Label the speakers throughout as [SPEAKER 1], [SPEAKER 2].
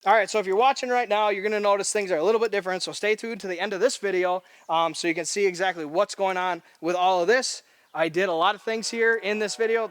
[SPEAKER 1] All right, so if you're watching right now, you're going to notice things are a little bit different, so stay tuned to the end of this video so you can see exactly what's going on with all of this. I did a lot of things here in this video.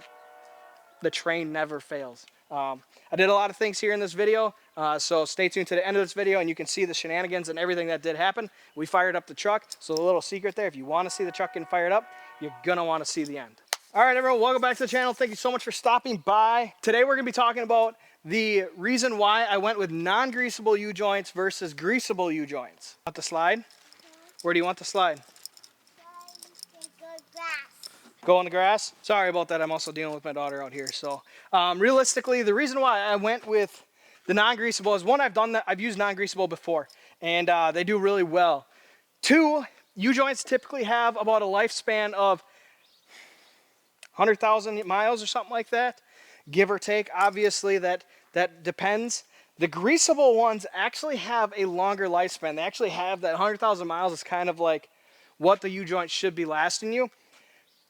[SPEAKER 1] The train never fails. I did a lot of things here in this video, so stay tuned to the end of this video and you can see the shenanigans and everything that did happen. We fired up the truck, so the little secret there, if you want to see the truck getting fired up, you're going to want to see the end. All right, everyone, welcome back to the channel. Thank you so much for stopping by. Today we're going to be talking about the reason why I went with non-greasable U-joints versus greasable U-joints. Want the slide? Where do you want the slide? Go on the grass? Sorry about that. I'm also dealing with my daughter out here. So realistically, the reason why I went with the non-greasable is, one, I've used non-greasable before, and they do really well. Two, U-joints typically have about a lifespan of 100,000 miles or something like that, give or take. Obviously, that depends. The greasable ones actually have a longer lifespan. They actually have that 100,000 miles is kind of like what the U-joint should be lasting you.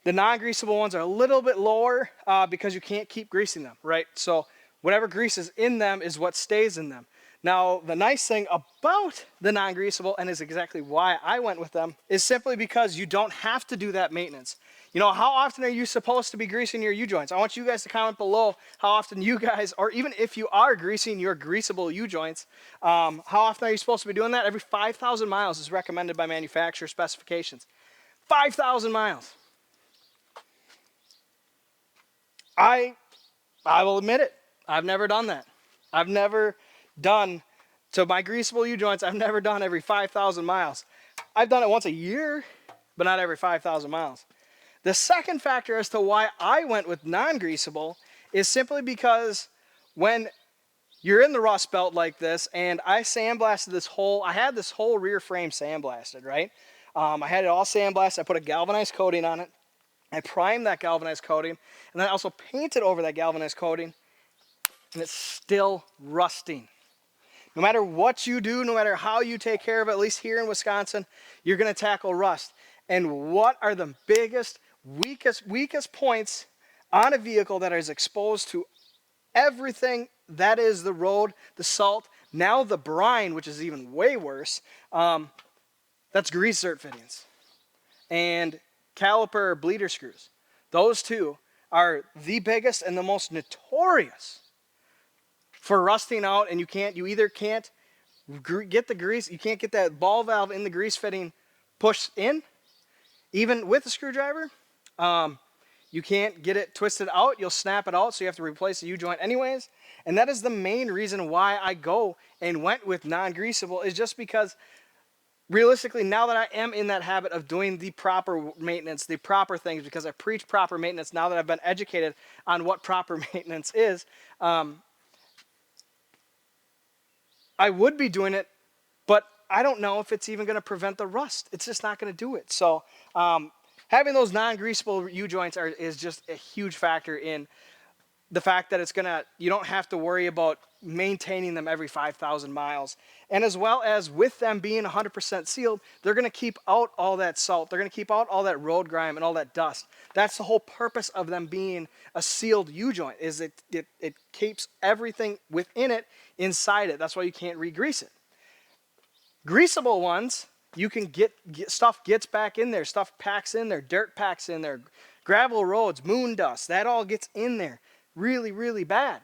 [SPEAKER 1] The non-greasable ones are a little bit lower because you can't keep greasing them, right? So whatever grease is in them is what stays in them. Now, the nice thing about the non-greasable, and is exactly why I went with them, is simply because you don't have to do that maintenance. You know, how often are you supposed to be greasing your U-joints? I want you guys to comment below how often you guys, or even if you are greasing your greasable U-joints, how often are you supposed to be doing that? Every 5,000 miles is recommended by manufacturer specifications. 5,000 miles. I will admit it. I've never done that. I've never done, so my greasable U-joints, I've never done every 5,000 miles. I've done it once a year, but not every 5,000 miles. The second factor as to why I went with non-greasable is simply because when you're in the rust belt like this, and I sandblasted this whole, I had this whole rear frame sandblasted, right? I had it all sandblasted. I put a galvanized coating on it. I primed that galvanized coating, and then I also painted over that galvanized coating, and it's still rusting. No matter what you do, no matter how you take care of it, at least here in Wisconsin, you're going to tackle rust. And what are the biggest, weakest points on a vehicle that is exposed to everything that is the road, the salt, now the brine, which is even way worse? That's grease zerk fittings and caliper bleeder screws. Those two are the biggest and the most notorious for rusting out, and you either can't get the grease, you can't get that ball valve in the grease fitting pushed in, even with a screwdriver. You can't get it twisted out, you'll snap it out, so you have to replace the U-joint anyways. And that is the main reason why I go and went with non-greasable, is just because realistically, now that I am in that habit of doing the proper maintenance, the proper things, because I preach proper maintenance now that I've been educated on what proper maintenance is, I would be doing it, but I don't know if it's even going to prevent the rust. It's just not going to do it. So having those non-greasable U-joints is just a huge factor in the fact that you don't have to worry about maintaining them every 5,000 miles. And as well as with them being 100% sealed, they're going to keep out all that salt. They're going to keep out all that road grime and all that dust. That's the whole purpose of them being a sealed U-joint, is it keeps everything within it inside it. That's why you can't re-grease it. Greasable ones, you can stuff gets back in there, stuff packs in there, dirt packs in there, gravel roads, moon dust, that all gets in there really, really bad.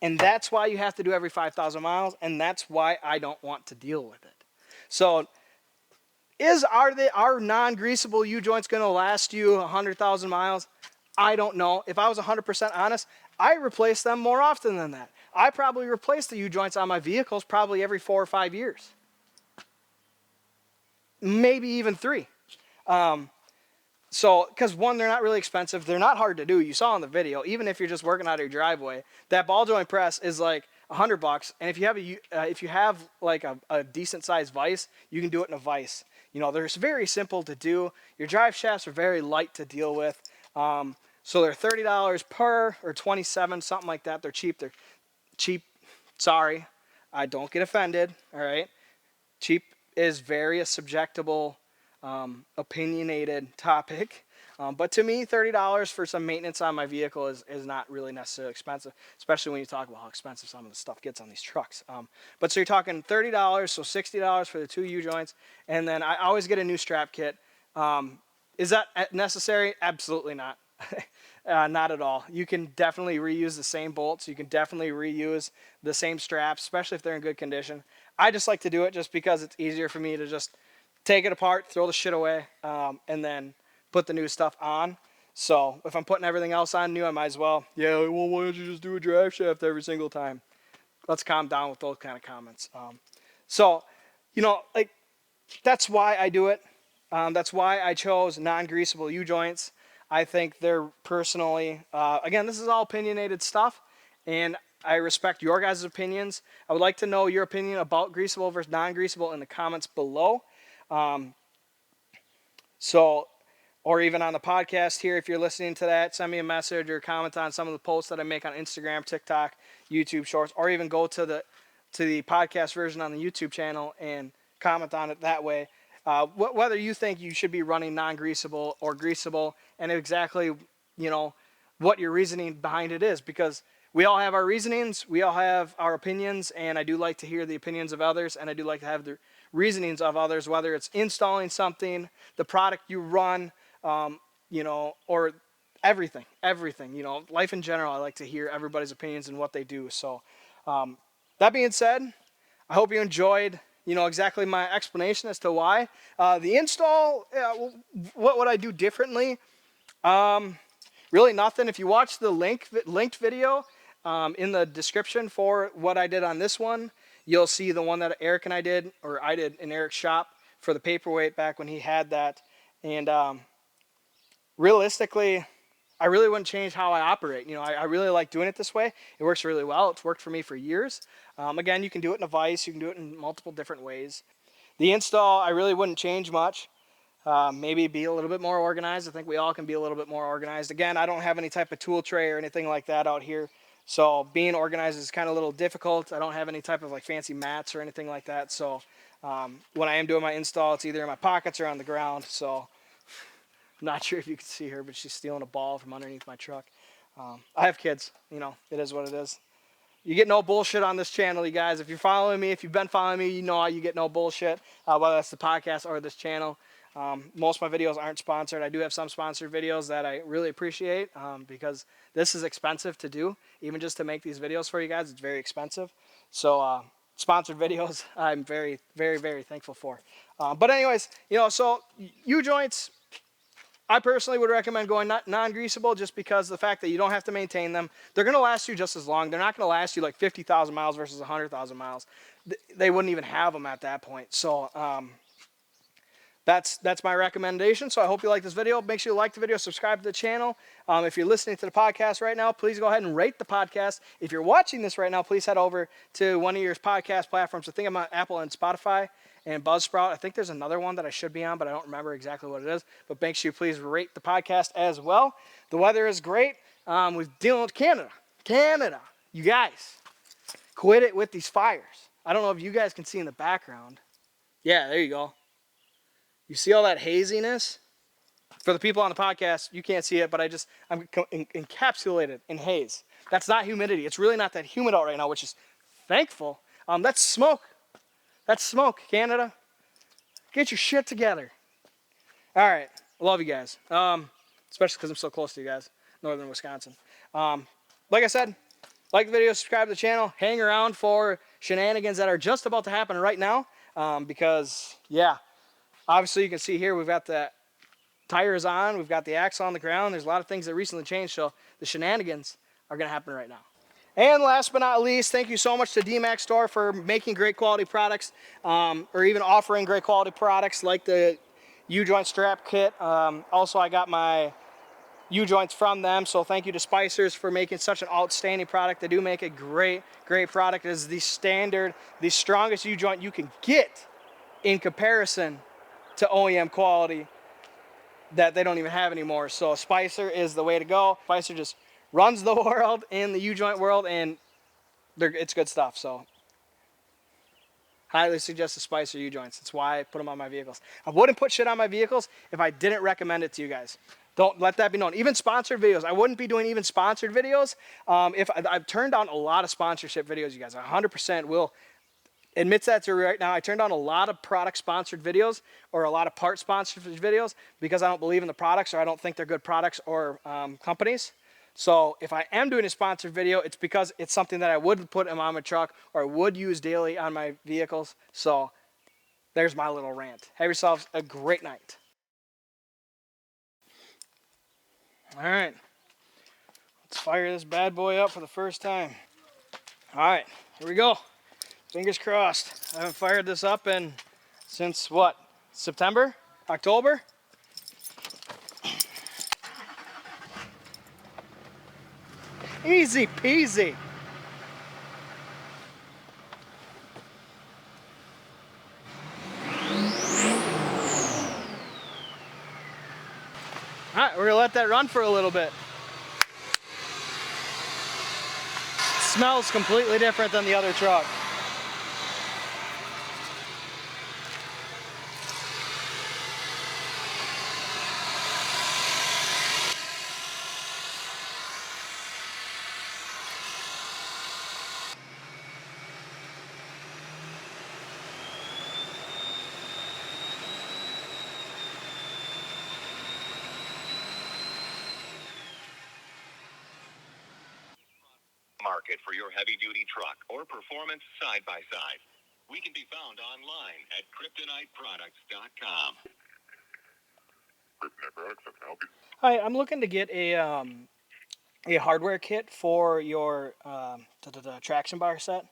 [SPEAKER 1] And that's why you have to do every 5,000 miles, and that's why I don't want to deal with it. So are non-greasable U-joints going to last you 100,000 miles? I don't know. If I was 100% honest, I replace them more often than that. I probably replace the U-joints on my vehicles probably every 4 or 5 years. Maybe even 3. So, because one, they're not really expensive. They're not hard to do. You saw in the video, even if you're just working out of your driveway, that ball joint press is like $100. And if you have like a decent sized vise, you can do it in a vise. You know, they're very simple to do. Your drive shafts are very light to deal with. So they're $30 per, or $27, something like that. They're cheap. They're cheap. Sorry, I don't get offended. All right, cheap is very a subjectable, opinionated topic. But to me, $30 for some maintenance on my vehicle is not really necessarily expensive, especially when you talk about how expensive some of the stuff gets on these trucks. But so you're talking $30, so $60 for the 2 U-joints, and then I always get a new strap kit. Is that necessary? Absolutely not. Not at all. You can definitely reuse the same bolts. You can definitely reuse the same straps, especially if they're in good condition. I just like to do it just because it's easier for me to just take it apart, throw the shit away, and then put the new stuff on. So if I'm putting everything else on new, I might as well. Yeah, well, why don't you just do a drive shaft every single time? Let's calm down with those kind of comments. So, you know, like, that's why I do it. That's why I chose non-greasable U-joints. I think they're personally, again, this is all opinionated stuff, and I respect your guys' opinions. I would like to know your opinion about greasable versus non-greasable in the comments below. Or even on the podcast here, if you're listening to that, send me a message or comment on some of the posts that I make on Instagram, TikTok, YouTube Shorts, or even go to the podcast version on the YouTube channel and comment on it that way. Whether you think you should be running non-greasable or greasable, and exactly, you know, what your reasoning behind it is, because we all have our reasonings, we all have our opinions, and I do like to hear the opinions of others, and I do like to have the reasonings of others, whether it's installing something, the product you run, you know, or everything, you know, life in general. I like to hear everybody's opinions and what they do. So that being said, I hope you enjoyed, you know, exactly my explanation as to why. The install, what would I do differently? Really nothing. If you watch the linked video in the description for what I did on this one, you'll see the one that Eric and I did in Eric's shop for the paperweight back when he had that. And realistically, I really wouldn't change how I operate. You know, I really like doing it this way. It works really well. It's worked for me for years. Again, you can do it in a vise. You can do it in multiple different ways. The install, I really wouldn't change much. Maybe be a little bit more organized. I think we all can be a little bit more organized. Again, I don't have any type of tool tray or anything like that out here. So being organized is kind of a little difficult. I don't have any type of like fancy mats or anything like that. So when I am doing my install, it's either in my pockets or on the ground. So I'm not sure if you can see her, but she's stealing a ball from underneath my truck. I have kids, you know, it is what it is. You get no bullshit on this channel, you guys. If you're following me, if you've been following me, you know you get no bullshit, whether that's the podcast or this channel. Most of my videos aren't sponsored. I do have some sponsored videos that I really appreciate because this is expensive to do. Even just to make these videos for you guys, it's very expensive. So sponsored videos, I'm very, very, very thankful for. But anyways, you know, so U-joints, I personally would recommend going non-greasable just because of the fact that you don't have to maintain them. They're going to last you just as long. They're not going to last you like 50,000 miles versus 100,000 miles. They wouldn't even have them at that point. So that's my recommendation. So I hope you like this video. Make sure you like the video, subscribe to the channel. If you're listening to the podcast right now, please go ahead and rate the podcast. If you're watching this right now, please head over to one of your podcast platforms. I think I'm on Apple and Spotify and Buzzsprout. I think there's another one that I should be on, but I don't remember exactly what it is. But make sure you please rate the podcast as well. The weather is great. We're dealing with Canada. You guys, quit it with these fires. I don't know if you guys can see in the background. Yeah, there you go. You see all that haziness? For the people on the podcast, you can't see it, but I'm encapsulated in haze. That's not humidity. It's really not that humid out right now, which is thankful. That's smoke. That's smoke, Canada. Get your shit together. All right. I love you guys. Especially because I'm so close to you guys. Northern Wisconsin. Like I said, like the video, subscribe to the channel. Hang around for shenanigans that are just about to happen right now. Because, yeah, obviously you can see here we've got the tires on. We've got the axle on the ground. There's a lot of things that recently changed. So the shenanigans are going to happen right now. And last but not least, thank you so much to DMAX Store for making great quality products, or even offering great quality products like the U-joint strap kit. Also, I got my U-joints from them, so thank you to Spicers for making such an outstanding product. They do make a great, great product. It is the standard, the strongest U-joint you can get in comparison to OEM quality that they don't even have anymore. So Spicer is the way to go. Spicer just runs the world in the U-joint world, and it's good stuff. So highly suggest the Spicer U-joints. That's why I put them on my vehicles. I wouldn't put shit on my vehicles if I didn't recommend it to you guys. Don't let that be known. Even sponsored videos. I wouldn't be doing even sponsored videos. If I've turned down a lot of sponsorship videos, you guys. 100% will admits that to right now. I turned down a lot of product sponsored videos or a lot of part sponsored videos because I don't believe in the products or I don't think they're good products or companies. So if I am doing a sponsored video, it's because it's something that I would put on my truck or I would use daily on my vehicles. So there's my little rant. Have yourselves a great night. All right, let's fire this bad boy up for the first time. All right, here we go. Fingers crossed. I haven't fired this up since what? September? October? Easy peasy. All right, we're gonna let that run for a little bit. It smells completely different than the other truck.
[SPEAKER 2] Market for your heavy-duty truck or performance side-by-side. We can be found online at KryptoniteProducts.com. Kryptonite Products, how can I help you?
[SPEAKER 1] Hi, I'm looking to get a hardware kit for your traction bar set.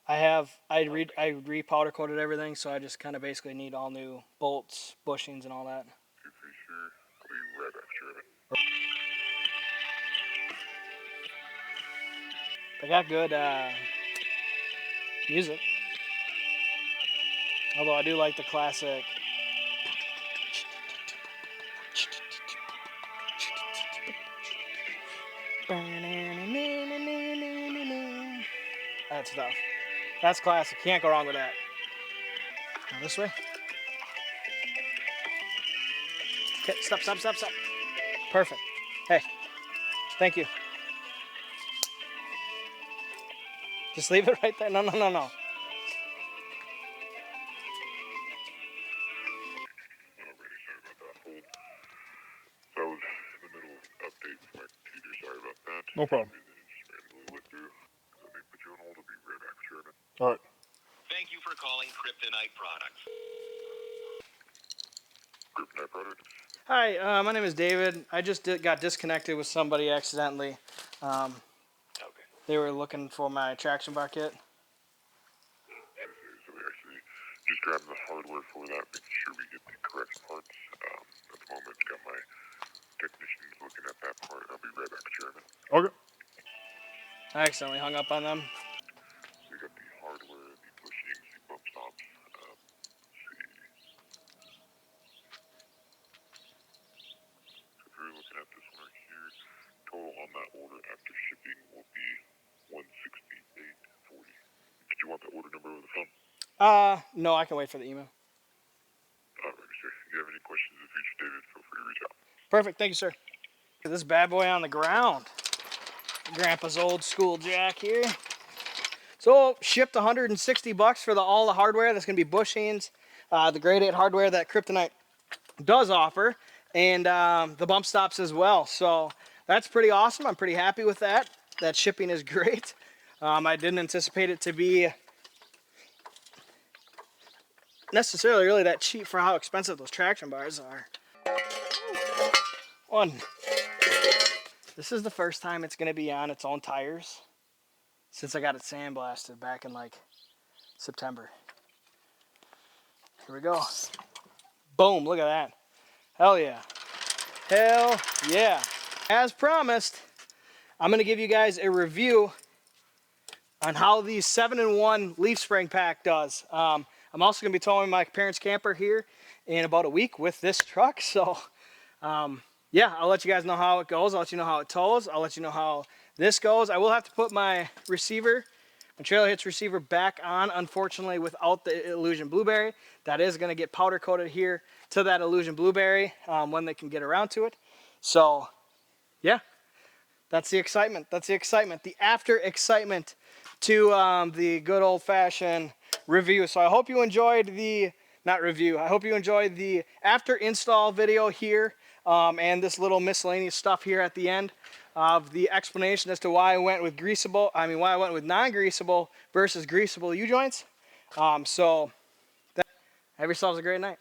[SPEAKER 1] I re-powder coated everything, so I just kind of basically need all new bolts, bushings, and all that.
[SPEAKER 2] Sure. I'll be right back, sure.
[SPEAKER 1] They got good music. Although I do like the classic. That stuff. That's classic. Can't go wrong with that. Now this way. Okay, stop. Perfect. Hey, thank you. Just leave it right there. No.
[SPEAKER 2] Alrighty, sorry about that. Hold. So I was in the middle of updates to my computer. Sorry about that.
[SPEAKER 3] No problem.
[SPEAKER 2] Just randomly went through. Let me put you on hold. I'll be right back, Sherman.
[SPEAKER 3] All right.
[SPEAKER 2] Thank you for calling Kryptonite Products. Kryptonite Products.
[SPEAKER 1] Hi, my name is David. I just got disconnected with somebody accidentally.
[SPEAKER 2] Okay.
[SPEAKER 1] They were looking for my traction bar kit.
[SPEAKER 2] So we actually just grabbed the hardware for that, making sure we get the correct parts. At the moment, got my technicians looking at that part. I'll be right back, Chairman.
[SPEAKER 3] Okay.
[SPEAKER 1] I accidentally hung up on them.
[SPEAKER 2] So we got the hardware, the bushings, the bump stops. Let's see. So if you're looking at this one right here, total on that order after shipping will be $168.40. Did you want the order number over the phone?
[SPEAKER 1] No, I can wait for the email.
[SPEAKER 2] Alright, sir. If you have any questions in the future, David, feel free to reach out.
[SPEAKER 1] Perfect, thank you, sir. This bad boy on the ground. Grandpa's old school jack here. So shipped $160 for all the hardware. That's gonna be bushings, the grade 8 hardware that Kryptonite does offer, and the bump stops as well. So that's pretty awesome. I'm pretty happy with that. That shipping is great. I didn't anticipate it to be necessarily really that cheap for how expensive those traction bars are. This is the first time it's going to be on its own tires since I got it sandblasted back in like September. Here we go. Boom, look at that. Hell yeah. Hell yeah. As promised, I'm going to give you guys a review on how the 7-in-1 leaf spring pack does. I'm also going to be towing my parents' camper here in about a week with this truck. So, yeah, I'll let you guys know how it goes. I'll let you know how it tows. I'll let you know how this goes. I will have to put my receiver and trailer hitch receiver back on, unfortunately without the Illusion Blueberry. That is going to get powder coated here to that Illusion Blueberry when they can get around to it. So yeah, that's the excitement. That's the excitement. The after excitement to the good old fashioned review. So I hope you enjoyed the, not review, I hope you enjoyed the after install video here and this little miscellaneous stuff here at the end of the explanation as to why I went with why I went with non-greasable versus greasable U-joints. So have yourselves a great night.